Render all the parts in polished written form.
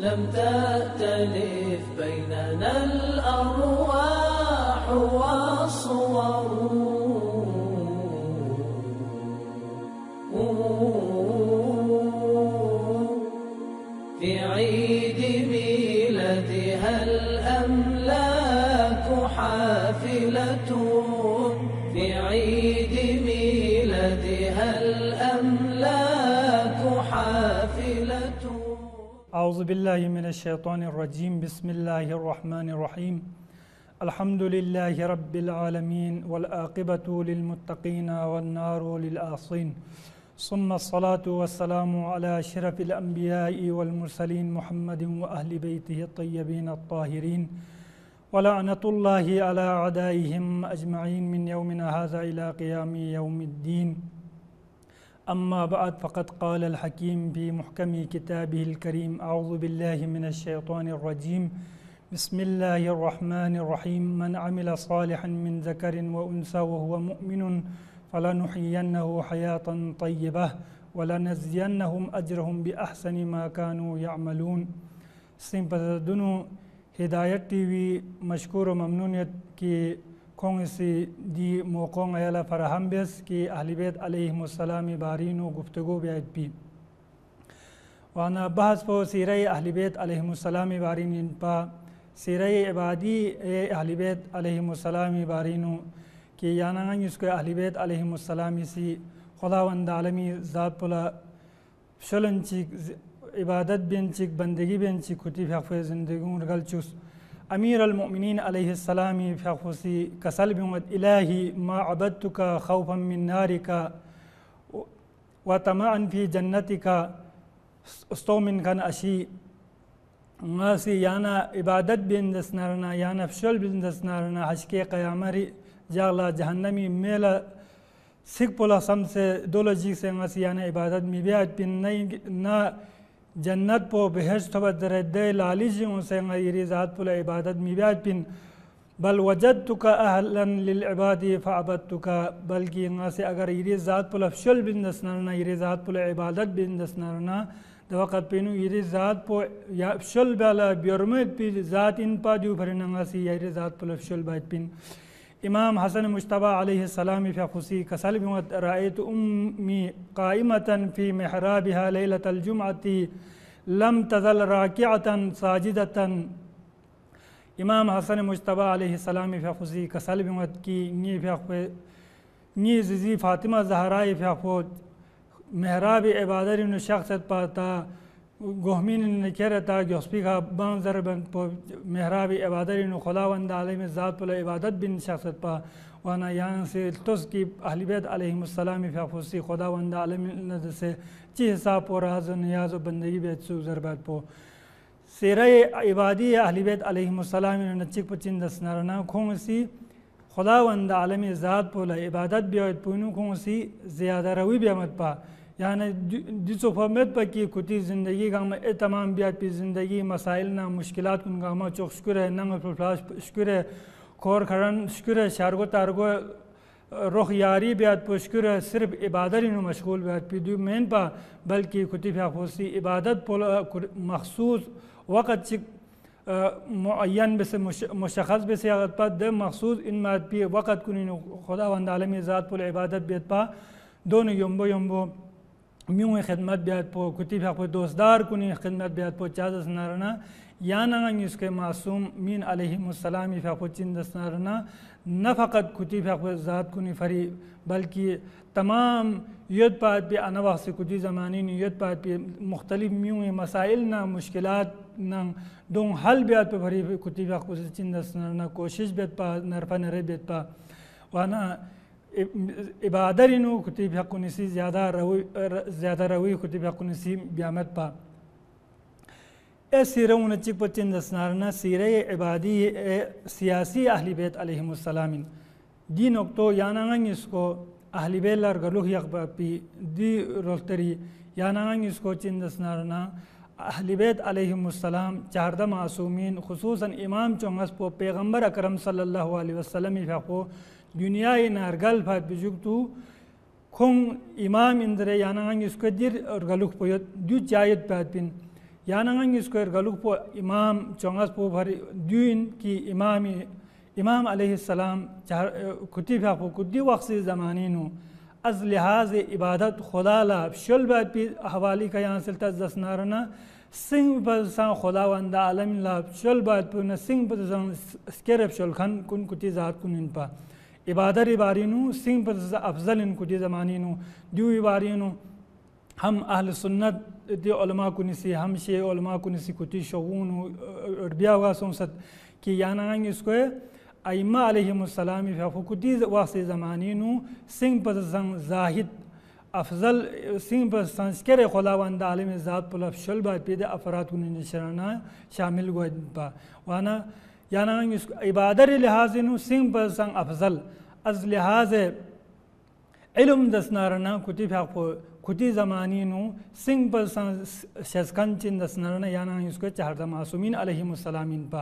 لم تأتلف بيننا الأرواح والصور. في عيد ميلادها الأملاك حافلة، في عيد ميلادها الأملاك حافلة. أعوذ بالله من الشيطان الرجيم. بسم الله الرحمن الرحيم. الحمد لله رب العالمين، والعاقبة للمتقين والنار للعاصين، ثم الصلاة والسلام على أشرف الأنبياء والمرسلين محمد وأهل بيته الطيبين الطاهرين، ولعنة الله على أعدائهم أجمعين من يومنا هذا إلى قيام يوم الدين. أما بعد، فقد قال الحكيم في محكم كتابه الكريم: أعوذ بالله من الشيطان الرجيم. بسم الله الرحمن الرحيم. من عمل صالحا من ذكر وأنثى وهو مؤمن فلنحيينه حياة طيبة ولنجزينهم أجرهم بأحسن ما كانوا يعملون. سنبتدنو هداية تي في مشكور وممنونيت كي کونسی دی موقعوں ایلا فراہم بیس کی اہل بیت علیہم السلام بارینو گفتگو بیت بی وانا بحث پو سیرہ اہل بیت علیہم السلام بارین پا سیرہ عبادی اہل بیت علیہم السلام بارینو کی یانان اس کو اہل بیت علیہم السلام سی خداوند عالمی ذات پلا شلن چیک عبادت بین چیک بندگی بین چیک کتی فیقفی زندگون رگل چوس أمير المؤمنين عليه السلام في خصوصي كسلب إلهي ما عبدتك خوفا من نارك وطمعا في جنتك استومن كان أشي ناسي يانا عبادت بين دسنارنا يانا فشل بين دسنارنا حشكي قيامري جاغلا جهنمي ميلا سيك بولا سمسي دولوجي سے ناسي يانا عبادت مبيعت بين نا جنت پو بہشت تو بدردے لالیجیوں سے غیری ذات پو عبادت میبیاد پن بل وجدتک اہلا للعباد فعبدتک بلکہ انہا سے اگر ایری ذات پو فشل بندسنرنا ایری ذات پو عبادت بندسنرنا دو وقت پینو ایری ذات پو فشل بالا بیرمید پی ذات ان پا دیو پرن انہا سی ایری ذات پو فشل باید پن امام حسن مجتبی علیہ السلام فی خصوصی کسلب رأیت امی قائمة فی محرابها لیلة الجمعة لم تزل راکعة ساجدة. امام حسن مجتبی علیہ السلام فی خصوصی کسلب کی نی زی فاطمہ زہرائی فی خود محراب عبادت شخصت پاتا گوہمین نکرتا گوسپی کا بانزر بن پو محراب عبادت خداوند عالم ذات پل عبادت بن شخصت پا وانا یہاں سے تس کی اہل بیت علیہم السلام فی خصوصی خداوند عالم سے چی حساب پو راز و نیاز و بندگی بیت سو ضربات پو سیرہ عبادی اہل بیت علیہم السلام نچک پچین دسنارنا کھونسی خداوند عالم ذات پو عبادت بیت پونو کھونسی زیادہ روی بیامت پا یعنی جسو فهمت پا کی کتی زندگی کا تمام بیات پی زندگی مسائلنا مشکلات کن کا چوک شکر ہے ننگ فلاش شکر ہے کور کھرن شکر ہے شارگو تارگو روح یاری بیات پو شکر ہے صرف عبادت انو مشغول بیات پی دو مین پا بلکہ کتی فی خوصی عبادت پو مخصوص وقت چک معین بس مشخص بس اغت پا دے مخصوص ان مات پی وقت کنینو خداوند عالمی ذات پو عبادت بیت پا دونو یمبو میون خدمت بیاد پو کتی فیق پو دوستدار کنی خدمت بیاد پو چازس نارنا یانا اس کے معصوم مین علیہم السلامی فیق پو چندس نارنا نہ فقط کتی فیق پو ذات کنی فری بلکہ تمام ید پات پی انواق سے کتی زمانی ید پات پی مختلف میون مسائل نا مشکلات نا دون حل بیاد پو فری کتی فیق پو چندس نارنا کوشش بیاد پا نرفا نرے بیاد پا وانا عبادت انو کتب حق نسی زیادہ روی کتب حق نسی بیامت پا اے سیرہ انچک پچین دسنارنا سیرہ عبادی سیاسی اہل بیت علیہم السلام دی نکتو یانانگ اس کو اہل بیت لرگلوح یقبا پی دی رولتری یانانگ اس کو چین دسنارنا اہل بیت علیہم السلام چاردہ معصومین خصوصاً امام چونگس پو پیغمبر اکرم صلی اللہ علیہ وسلم فیقو دنیا نارگل فات بجوکتو کھون امام اندرے یانانگ اس کو دیر ارگلوح پویت دو چایت پات پین यानंग स्क्वायर गलुक पो इमाम चोंगस पो भरी दुइन की इमाम अलैहिस्सलाम चार खुती भापो कुदी वक्त ज़मानी नु अज लिहाज इबादत खुदा ला शल बात भी हवाली का यहाँ सिलता जसनारना सिंह बसा खुदावंदा आलम ला शल बात पर न सिंह बसा स्केरब शल खान कुन कुती जात कुन इन पा इबादत इबारी नु सिंह बसा अफजल इन कुती ज़मानी नु दू इबारी नु हम अहल सुन्नत दे उलमा कुनिसी हम शे उलमा कुनिसी कुती शगुन बिया हुआ सोसत कि यानंग इसको अइम्मा अलैहिमुस्सलाम फकुती वासे ज़मानी नु सिंह पसंग जाहिद अफजल सिंह पसंग स्केरे खुदावंदा आलम ज़ात पुल शल बात पेदे अफरात कुन निशराना शामिल हुआ पा वाना यानंग इसको इबादत लिहाज नु सिंह पसंग अफजल अज लिहाज इल्म दसनारना कुती फाको खुदी ज़मानी नु सिंह पसंग शस्कन चिन दसनारना यानंग इसको चाहता मासूमीन अलैहिमुस्सलामीन पा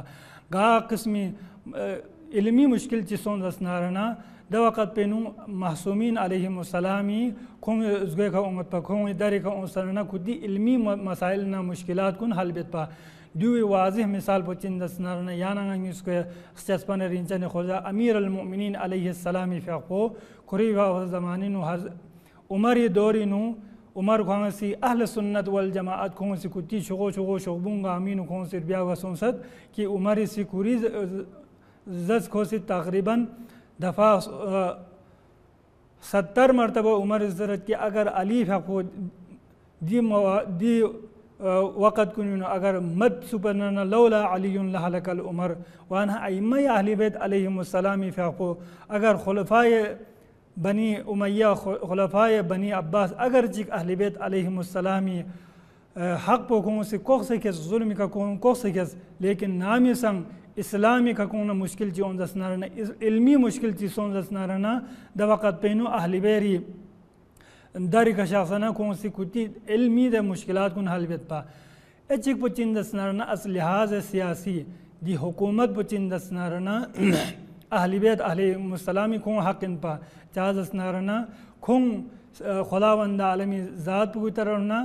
गा किस्मी इल्मी मुश्किल चीज़ों दसनारना दवक़त पेनु मासूमीन अलैहिमुस्सलामी खों उसगे का उम्मत पर खों इधर का उनसरना खुदी इल्मी मसाइल ना मुश्किलात कुन हल बेत पा दूसरी वाज़िह मिसाल पचिन दसनारना यानंग इसको चस्पन रिंचा ने खोजा अमीर अल-मुमिनीन अलैहिस्सलामी फ़िक़ो कुरीबा ज़मानी नु हर उमर दौरी नु उमर खोंसी अहल सुन्नत वल जमाअत खोंसी कुती शोबुंगा अमीन खोंसी बिया वसोंसत कि उमर सी कुरी जज खोसी तकरीबन दफ़ा 70 मरतबा उमर ज़रत कि अगर अली फ़को दी वक़्त कुन अगर मद सुपरना लौला अलीयुन लहलकल उमर वाना अइम्मा अहले बैत अलैहिमुस्सलाम फ़को अगर खुलफ़ाए बनी उमैया खुलफ़ाए बनी अब्बास अगर जिक अहले बैत अलैहिमुस्सलामी हक़ पो कौन से कोख से के जुल्म का कौन कोख से के लेकिन नामी संग इस्लामी का कौन मुश्किल चीज़ों दसनारना इल्मी मुश्किल चीज़ों दसनारना दवक़त पेनु अहले बेरी दारी का शासना कौन सी कुती इल्मी दे मुश्किलात कुन हल बेत पा एचिक पुचिन दसनारना अस लिहाज सियासी दी हुकूमत पुचिन दसनारना अहले बैत अलैहिमुस्सलामी कौन हक़ इन पा चाह दसनारना कौन खुदावंदा आलमी ज़ात पुगी तरना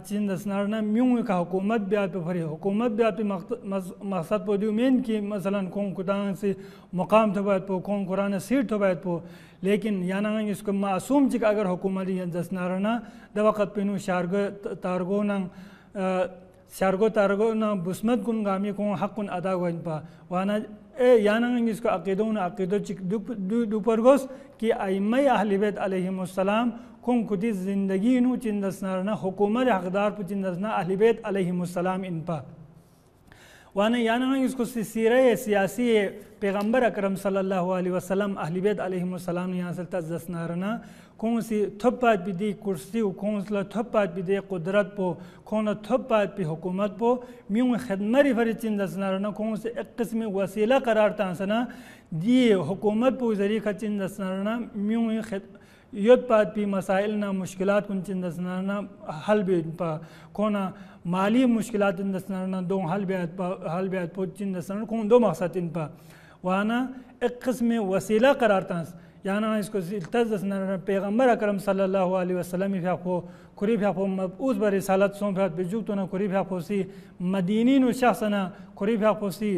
चिन दसनारना म्यूं का हुकूमत ब्यात पे फरी हुकूमत ब्यात पे मकसद पो दियो मेन की मसलन कौन कुदान से मुकाम तो बात पो कौन कुरान सीट तो बात पो लेकिन यानंग इसको मासूम चिक अगर हुकूमत दसनारना दवक़त पेनु शारगो तारगो ना बुस्मत कुन गामी कौन हक़ कुन अदा हुआ इन पा वाना यानंग इसको अक़ीदो चिक दुपरगोस कि अइम्मा अहले बैत अलैहिमुस्सलाम कौन खुदी ज़िंदगी नु चिन दसनारना हुकूमत हक़दार पु चिन दसना अहले बैत अलैहिमुस्सलाम इन पा वाना यानंग इसको सीरे सियासी पैगम्बर अकरम सल्लल्लाहु अलैहि वसल्लम अहले बैत अलैहिमुस्सलाम यहाँ से दसनारना कौन सी थप्पात भी दी कुर्सी कौन सा थप्पात भी दे कुदरत पो कौन थप्पात भी हुकूमत पो म्यूं खदमरी फरी चिन दसनारना कौन से एक किस्म वसीला करार तांसना दी हुकूमत पो ज़रिए का चिन दसनारना म्यूं युद्ध पात भी मसाइल ना मुश्किलात कुन चिन दसनारना हल भी पा कौन माली मुश्किलात चिन दसनारना दो हल ब्यात पो चिन दसनारना कौन दो मकसद इन पा वाना एक किस्म वसीला करार तांस याना इसको दसनारना पैगम्बर अकरम सल्लल्लाहु अलैहि वसल्लम फ़को कुरी फ़को मबऊस बर रिसालत सों फ़ात बिजुक तो ना कुरी फ़को सी मदीनी नु शख्सना कुरी फ़को सी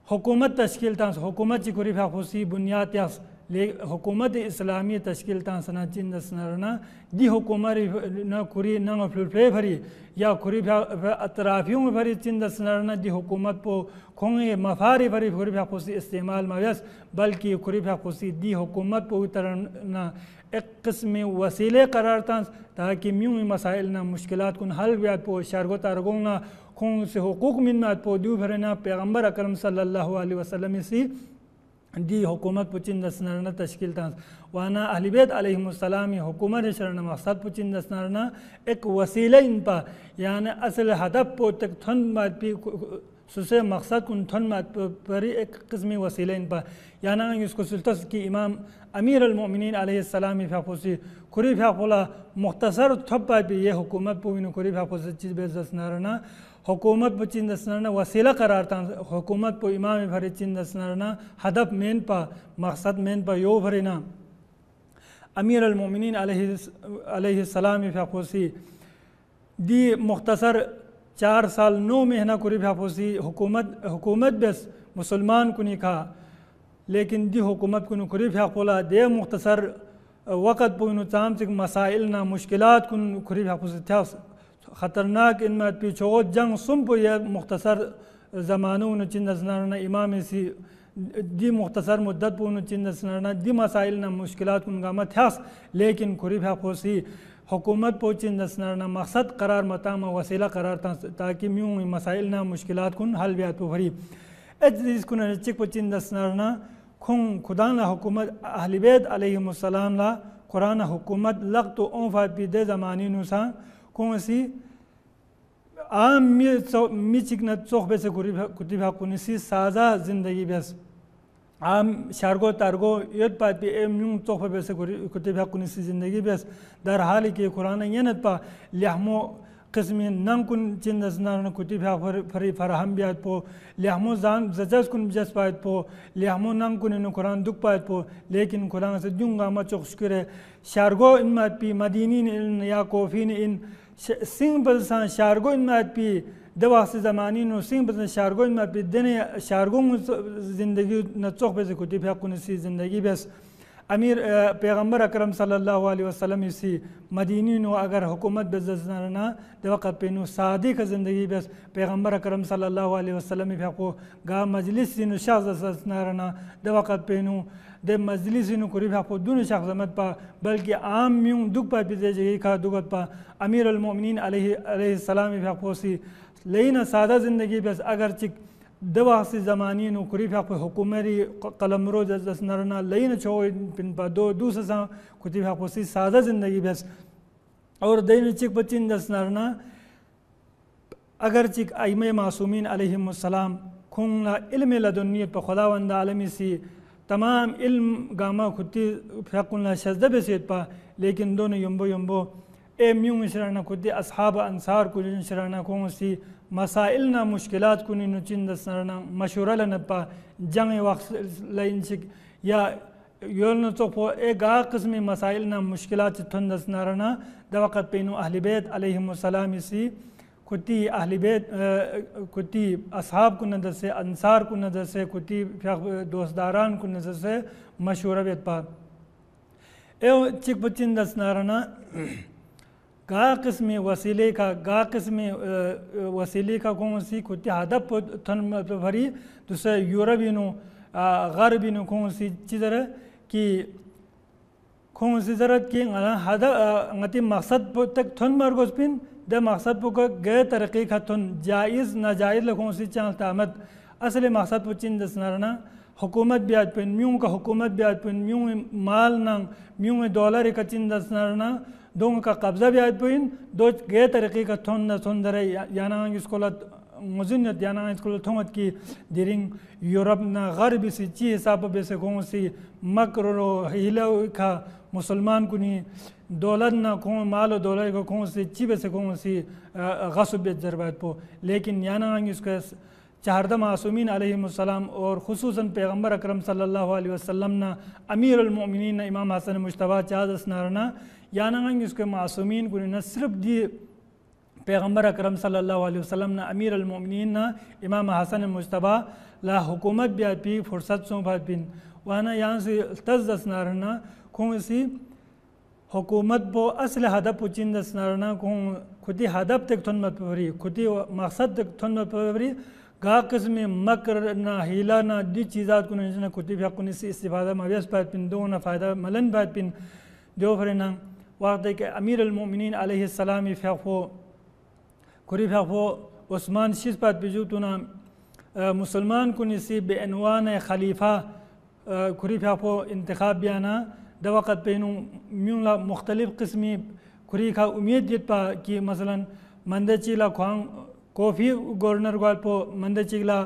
हुकूमत तश्कील तांस हुकूमत ची कुरी फ़को सी बुनियाद यास ले हुकूमत इस्लामी तश्कील तांसना चिन दसनारना दी हुकूमत ना कुरी ना फ्लुफ्ले भरी या कुरी अतराफियों में भरी चिन दसनारना दी हुकूमत पो खोंगे मफारी भरी कुरी फ़को सी इस्तेमाल मवस बल्कि कुरी फ़को सी दी हुकूमत पो तरना एक किस्म वसीले करार तांस ताकि म्यूं मसाइल ना मुश्किलात कुन हल ब्यात पो शारगो तारगो ना खों से हुकूक मिन्नत पो दू भरना पैगम्बर अकरम सल्लल्लाहु अलैहि वसल्लम सी दी हुकूमत पुचिन दसनारना तश्कील तांस वाना अहले बैत अलैहिमुस्सलामी हुकूमत शरण मकसद पुचिन दसनारना एक वसीला इन पा यानी असल हदफ पो तक थन बात भी सुसे मकसद कुन थन बात पर एक किस्मी वसीला इन पा याना इसको सुल्तान की इमाम अमीर अल-मुमिनीन अलैहिस्सलामी फ़कोसी कुरी फ़कोला मुख्तसर थप्पा भी ये हुकूमत पुविनो कुरी फ़कोसी चीज़ बेस दसनारना हुकूमत पो चिन दसनारना वसीला करार तां हुकूमत पो इमाम भरे चिन दसनारना हदफ मेन पा मकसद मेन पा यो भरेना अमीर अल-मुमिनीन अलैहिस्सलामी फ़कोसी दी मुख्तसर 4 साल 9 महीना कुरी फाफोसी हुकूमत बेस मुसलमान कुनी खा लेकिन दी हुकूमत कुन कुरी फाफोला दे मुख्तसर वक़्त पुनु चाम चिक मसाइल ना मुश्किलात कुन कुरी फाफोसी था ख़तरनाक इनमें पीछो जंग सुम पो ये मुख्तसर ज़मानों न चिंदसनारना इमाम सी दी मुख्तसर मुद्दत पुनु चिंदसनारना दी मसाइल ना मुश्किलात कुन गामा था लेकिन कुरी फाफोसी हुकूमत पोचिन दसनारना मकसद करार मतामा वसीला करार ताकि म्यूं मसाइल ना मुश्किलात कुन हल बियात पो भरी एज कुन चिक पोचिन दसनारना खुं खुदा ना हुकूमत अहले बैत अलैहिमुस्सलाम ला कुरान हुकूमत लग तो ओफा पीदे ज़मानी नुसा कौन सी आम मी चिकना चौक बेसे कुतिभा कुनिसी साजा जिंदगी बेस आम शारगो तारगो यद पाती म्यूं चौक बेसे कुतिभा कुनिसी जिंदगी बेस दर हाल के कुरान यनत पा लिहमो किस्मी नंग कुन चिंदसनारना कुतिभा फरी फरहम बियात पो लिहमो जान जजस कुन जस पायत पो लिहमो नंग कुन इन कुरान दुख पायत पो लेकिन कुरान से जुंगा मा चौक शुक्र शारगो इन मात पी मदीनी इन या कोफी इन सिंह बलसान शारगो इन मात पी दवा से ज़मानी नो सिंह बलसान शारगो इन मात पी दिन शारगो जिंदगी न चौक पे से कुतिभा कुनिसी जिंदगी बेस अमीर पैगंबर अकरम सल्लल्लाहु अलैहि वसल्लम इसी मदीनी नो अगर हुकूमत बेज़ना दवक़त पे नो सादी का ज़िंदगी बेस पैगंबर अकरम सल्लल्लाहु अलैहि वसल्लम को गा मजलिस नो शख्स नारना दवक़त पे नो दे मजलिस नो कुरी को दुन शख्स मत पा बल्कि आम म्यूं दुख पा पिजे जगह का दुगत पा अमीर अल मोमिनीन अलैहि सलाम को सी लेना सादा ज़िंदगी बेस अगर चिक दवा से ज़मानी नो कुरी पे हुकूमरी कलमरो जसनरना लेन छो पिन पा दूसरा कुती सी सादा ज़िंदगी बेस और दिन चिक बचिन जसनरना अगर चिक आइमे मासूमीन अलैहिमुस्सलाम खुंगला इल्म लदुन्नियत पर खुदावंद आलमी सी तमाम इल्म गामा खुती फ़कुल्ला शज़्दा बेसेत पा लेकिन दोनों यम्बो ए म्यूं शराना खुदी असहाब अंसार कुछ शराना कौन सी मसाइल ना मुश्किलात कुनी नुचिन दसना मशूरा लनपा जंग वक्त लाइन शिक या योल चोपो ए गा किस्म मसाइल ना मुश्किलात थन दसना दवक़त पेनु अहले बैत अलैहिमुस्सलाम इसी कुती अहले बैत कुती असहाब को नजर से अंसार को नजर से कुती दोस्तदारान को नजर से मशूरा बेत पा ए चिक बचिन दसना गा किस्म वसीले का कौन सी कुछ हदफ थन भरी दूसरे यूरोपियनो गरबिनो कौन सी चीज़ कि कौन सी ज़रूरत की हदफ मकसद तक थन मरगोस पिन द मकसद को गैर तरक्की का थन जायज़ नाजायज़ कौन सी चाल तामत असल मकसद वो चिन दसनारना हुकूमत ब्याज पिन म्यूं का हुकूमत ब्याज पिन म्यूं माल नंग म्यूं डॉलर का चिन दसनारना दोनों का कब्जा भी आज पुइन दो गए तरीके का थोन न सुंदर याना इसको मुजिन्नत याना इसको थोंगत की दिरिंग यूरोप न गर्ब सी ची हिसाब बेसे कौन सी मकरो हिला का मुसलमान को नहीं दौलत ना कौन माल और दौलत को कौन सी ची बेसे कौन सी गसब जरबात पो लेकिन याना इसका चारदा मासूमीन अलैहिमुस्सलाम और खुसूसन पैगंबर अकरम सल्लल्लाहु अलैहि वसल्लम ना अमीर अल मोमिनीन इमाम हसन मुश्तबा चादस नारना याना इसके मासूमीन को न सिर्फ दी पैगंबर अकरम सल्लल्लाहु अलैहि वसल्लम ना अमीर अल मोमिनीन ना इमाम हसन मुश्तबा ला हुकूमत ब्याज पी फुर्सत सो बात पिन वाना यहाँ से तजदस नारना कौन सी हुकूमत बो असल हदफ पुचिन दस नारना कौन खुदी हदफ तक थन मत पवरी खुदी मकसद तक थन मत पवरी गा किस्म मकर ना हीला ना दी चीज़ात को ना खुदी भी से इस्तिफादा मवेश बात पिन दो ना फ़ायदा मलन बात पिन जो फरेना वाक़ के अमीर अल मोमिनीन अलैहिस्सलाम फ़ो कुरी फ़ो उस्मान शिस बात बिजू तो ना मुसलमान को नसी बेअनवान खलीफा कुरी फ़ो इंतखाब बियाना दवक़त पेनू म्यूला मुख्तलिफ़ किस्मी कुरी का उम्मीद जित पा कि मसलन मंदे चीला ख्वांग कोफ़ी गवर्नर गाल पो मंदे चीला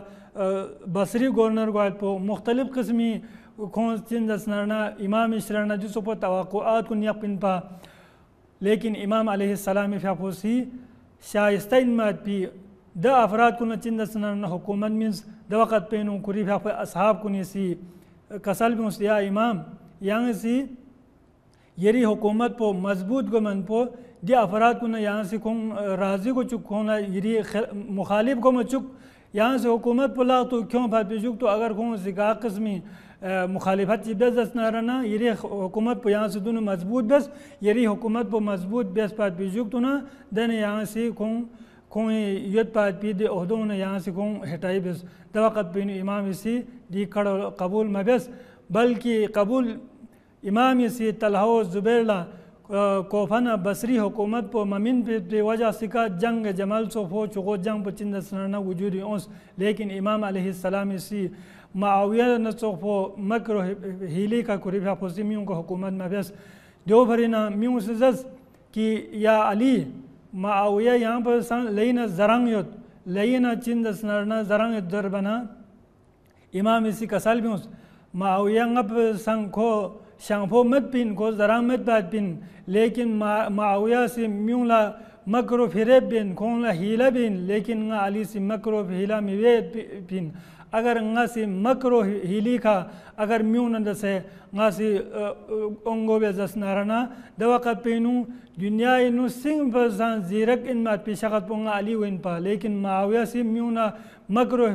बसरी गवर्नर गाल पो मुख्तलिफ़ किस्मी कौन चिन दसनारना इमाम इशराना जिसो पर तवक़ुआत को नियक़िन पा लेकिन इमाम अलैहिस्सलाम फ़ाफोसी शाइस्ता इनमात पी द अफराद को न चिन दसनारना हुकूमत मीन्स दवक़त पेनू कुरी फ़ाफ़ असहाब को निसी कसल भी या इमाम यहाँ सी यरी हुकूमत पो मजबूत गमन पो दि अफराद को न यहाँ से खों राजी को चुक खोना यरी मुखालिफ को मचुक यहाँ से हुकूमत पुला तो क्यों बात बेचुक तो अगर खों सिका किस्मी मुखालिफत ची बेस दस नारना यरी हुकूमत पो यहाँ से दोनों मजबूत बेस यरी हुकूमत पो मजबूत बेस बात बेचुक तो ना देने यहाँ से खों युद्ध बात पी दे ओहदों ने यहाँ से खों हटाई बेस दवाक़त बिन इमाम इसी दी कड़ो कबूल मबेस बल्कि कबूल इमाम इसी तलहा ज़ुबैरला कोफना बसरी हुकूमत पो ममिन पे वजह सिका जंग जमल सो फो चुको जंग पर चिंद सनाना वजूदी ओंस लेकिन इमाम अलैहिस्सलाम इसी माविया न सोफो मक्र हीली का कुरिफा फोसी मियों को हुकूमत में बस दो भरीना मियों से जस कि या अली माविया यहाँ पर लेना जरंग युद्ध लेना चिंद सनाना जरंग दर बना इमाम इसी कसाल भी उस माविया ngap sang ko शंफो मत पिन को जरा मत बात पिन लेकिन माविया से म्यूला मकरो फिरे बिन खोला हीला बिन लेकिन अली से मकरो हीला मिवे पिन अगर से मकरो हीली का अगर म्यू न से से ओंगो बे जस नाराना दवा का पेनू दुनिया इनु सिंह बजान जीरक इन मात पिशकत पोंगा अली विन पा लेकिन माविया से म्यू ना मकरो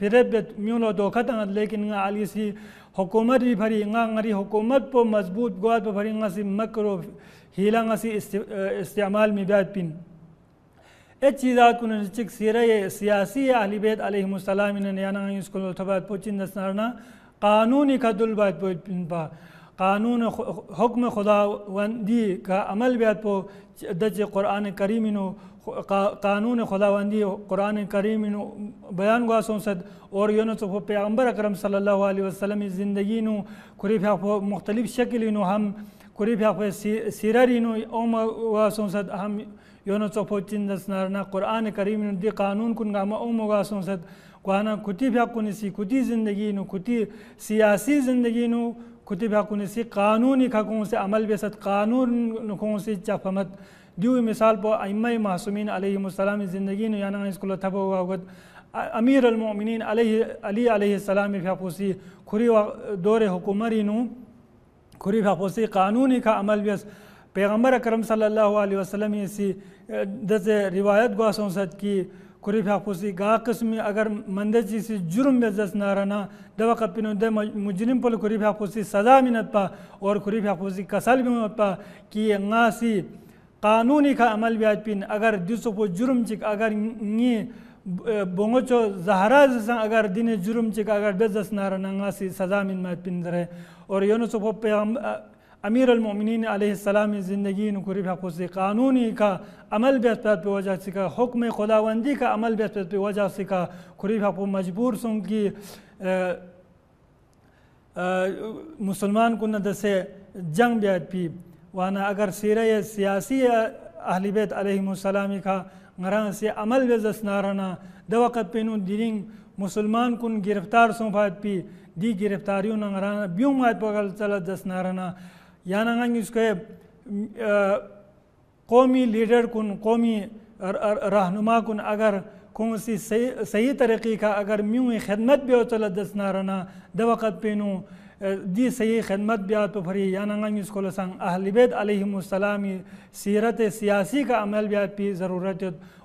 फिरे बिन म्यूलो दोखत लेकिन अली से हुकूमत भी भरी ngari हुकूमत पो मजबूत गुआत पो भरी से मकरो हीला से इस्तेमाल में बात पिन ए चीज़ात को नचिक सीरा सियासी अहली बैत अलैहिमुस्सलाम ने याना इसको थबात पोचिन दसनारना कानूनी का दुल बात पो पिन पा कानून हुक्म खुदावंदी का अमल बात पो दज कुरान करीमिनो कानून खुदावंदी कुरान करीमिनो बयान गुआ संसद और योनो तो पैगंबर अकरम सल्लल्लाहु अलैहि वसल्लम की ज़िंदगी नो कुरिफा मुख्तलिफ शक्ल नो हम कुरिफा सीररी नो ओम गुआ संसद हम योनो तो चिंदस नारना कुरान करीम नो दी कानून कुन गामा ओम गुआ संसद गुआना कुती भा कुनिसी कुती ज़िंदगी नो कुती सियासी ज़िंदगी नो कुती भा कुनिसी कानूनी खकों से अमल बेसत कानून नुकों से चफमत दियो मिसाल पो अइम्मा मासूमीन अलैहिमुस्सलाम ज़िंदगी नो याना इसको थबो वागत अमीर अल-मोमिनीन अली अलैहिस्सलाम फाफूसी खुरी दौर हुकूमरी नु खुरी फाफूसी कानूनी का अमल बेस पैगंबर अकरम सल्लल्लाहु अलैहि वसल्लम इसी दसे रिवायत गुआसों सद की खुरी फाफूसी गा किस्म अगर मंदजी से जुर्म बेजस नाराना दवा कपिनो दे मुजरिम पर खुरी फाफूसी सजा मिनत पा और खुरी फाफूसी कसल भी मत पा कि ngaसी कानूनी का अमल ब्याज पिन अगर दिसो पो जुर्म चिक अगर नी बोंगोचो जहरा जैसा अगर दिन जुर्म चिक अगर बेजस नाराना ngaसी सजा मिन मत पिन रहे और योनो सो पे अमीर अल-मोमिनीन अलैहिस्सलाम ज़िंदगी नु कुरी फाफूसी कानूनी का अमल बेस पे वजह से का हुक्म खुदावंदी का अमल बेस पे वजह से का कुरी फाफू मजबूर सुन की मुसलमान को न दसे जंग ब्याज पी वाना अगर सीरा सियासी अहली बैत अलैहिमुस्सलाम का ngara से अमल बेजस नाराना दवक़त पेनु दिरिंग मुसलमान कुन गिरफ्तार सोफात पी दी गिरफ्तारियों ngara बियों मात पगल चला दस नाराना याना इसको कौमी लीडर कुन कौमी रहनुमा कुन अगर कौन सी सही तरीक़े का अगर म्यूँ खिदमत भी चला दस नाराना दवक़त पेनु दी सही खिदमत भी तो फरी याना इसको लसंग अहली बैत अलैहिमुस्सलाम सीरत सियासी का अमल भी पी ज़रूरत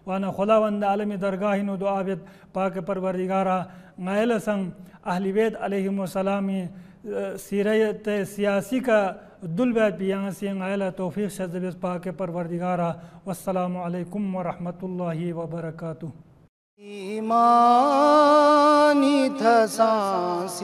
वाना खुदावंद आलमी दरगाह नो दुआ बेत पाक परवरदिगारा गायल संग अहली बैत अलैहिमुस्सलाम सीरत सियासी का दुल बैत भी यहाँ से गायल तौफीक शज़्ज़ पाक परवरदिगारा वस्सलामु अलैकुम व रहमतुल्लाहि व बरकातुहू। ईमानी था सांस